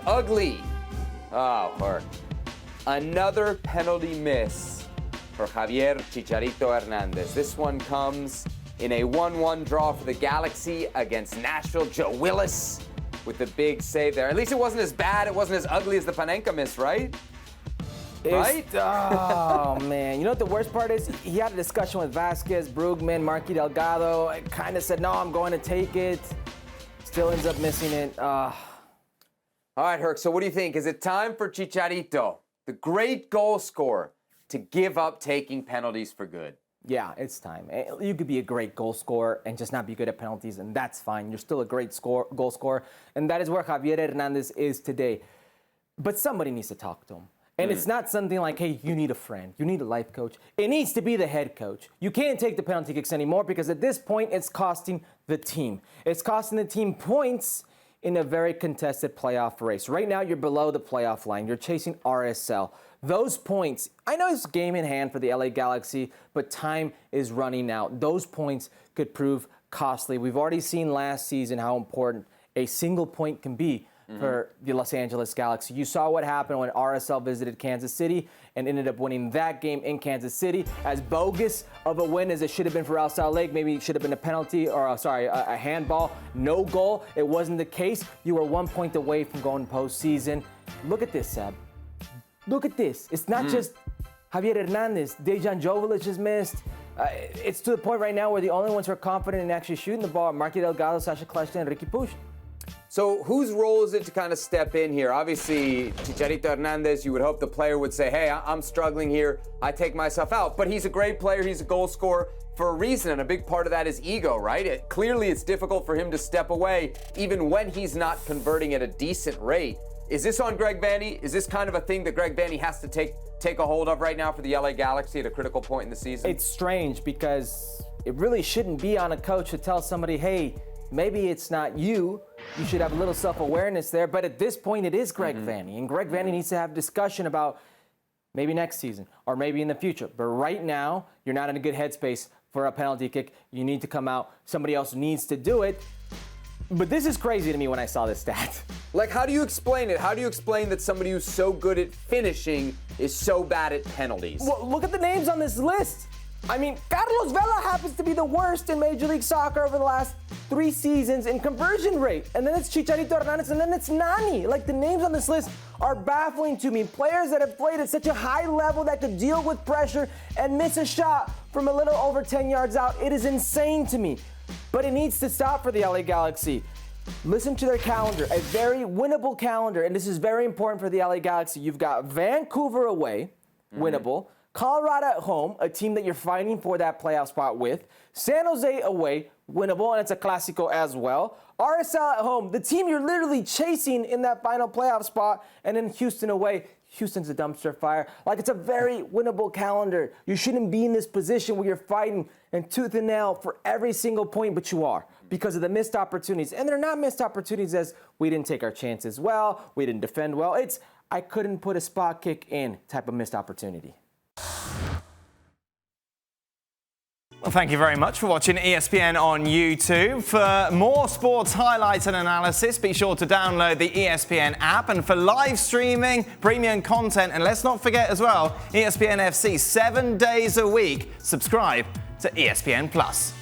ugly. Oh, Herc. Another penalty miss for Javier Chicharito Hernández. This one comes in a 1-1 draw for the Galaxy against Nashville. Joe Willis with the big save there. At least it wasn't as bad, it wasn't as ugly as the Panenka miss, right? Right? Oh, man. You know what the worst part is? He had a discussion with Vasquez, Brugman, Marky Delgado. I kind of said, no, I'm going to take it. Still ends up missing it. All right, Herc, so what do you think? Is it time for Chicharito, the great goal scorer, to give up taking penalties for good? Yeah, it's time. You could be a great goal scorer and just not be good at penalties, and that's fine. You're still a great goal scorer, and that is where Javier Hernández is today. But somebody needs to talk to him. And it's not something like, hey, you need a friend. You need a life coach. It needs to be the head coach. You can't take the penalty kicks anymore because at this point, it's costing the team. It's costing the team points in a very contested playoff race. Right now, you're below the playoff line. You're chasing RSL. Those points, I know it's game in hand for the LA Galaxy, but time is running out. Those points could prove costly. We've already seen last season how important a single point can be for the Los Angeles Galaxy. You saw what happened when RSL visited Kansas City and ended up winning that game in Kansas City. As bogus of a win as it should have been for Al Sal Lake, maybe it should have been a penalty or, a handball, no goal. It wasn't the case. You were 1 point away from going postseason. Look at this, Seb. Look at this. It's not just Javier Hernández. Dejan Joveljic is missed. It's to the point right now where the only ones who are confident in actually shooting the ball are Marky Delgado, Sasha Kleshta, and Ricky Puig. So whose role is it to kind of step in here? Obviously, Chicharito Hernández, you would hope the player would say, hey, I'm struggling here. I take myself out. But he's a great player. He's a goal scorer for a reason, and a big part of that is ego, right? Clearly, it's difficult for him to step away even when he's not converting at a decent rate. Is this on Greg Vanney? Is this kind of a thing that Greg Vanney has to take a hold of right now for the LA Galaxy at a critical point in the season? It's strange because it really shouldn't be on a coach to tell somebody, hey, maybe it's not you. You should have a little self-awareness there. But at this point, it is Greg Vanney. And Greg Vanney needs to have a discussion about maybe next season or maybe in the future. But right now, you're not in a good headspace for a penalty kick. You need to come out. Somebody else needs to do it. But this is crazy to me when I saw this stat. Like, how do you explain it? How do you explain that somebody who's so good at finishing is so bad at penalties? Well, look at the names on this list. I mean, Carlos Vela happens to be the worst in Major League Soccer over the last 3 seasons in conversion rate. And then it's Chicharito Hernández, and then it's Nani. Like, the names on this list are baffling to me. Players that have played at such a high level that could deal with pressure and miss a shot from a little over 10 yards out. It is insane to me. But it needs to stop for the LA Galaxy. Listen to their calendar, a very winnable calendar, and this is very important for the LA Galaxy. You've got Vancouver away, winnable. Colorado at home, a team that you're fighting for that playoff spot with. San Jose away, winnable, and it's a Clásico as well. RSL at home, the team you're literally chasing in that final playoff spot. And then Houston away. Houston's a dumpster fire. Like, it's a very winnable calendar. You shouldn't be in this position where you're fighting and tooth and nail for every single point, but you are because of the missed opportunities. And they're not missed opportunities as we didn't take our chances well, we didn't defend well. It's I couldn't put a spot kick in type of missed opportunity. Well, thank you very much for watching ESPN on YouTube. For more sports highlights and analysis, be sure to download the ESPN app. And for live streaming, premium content, and let's not forget as well, ESPN FC 7 days a week. Subscribe to ESPN Plus.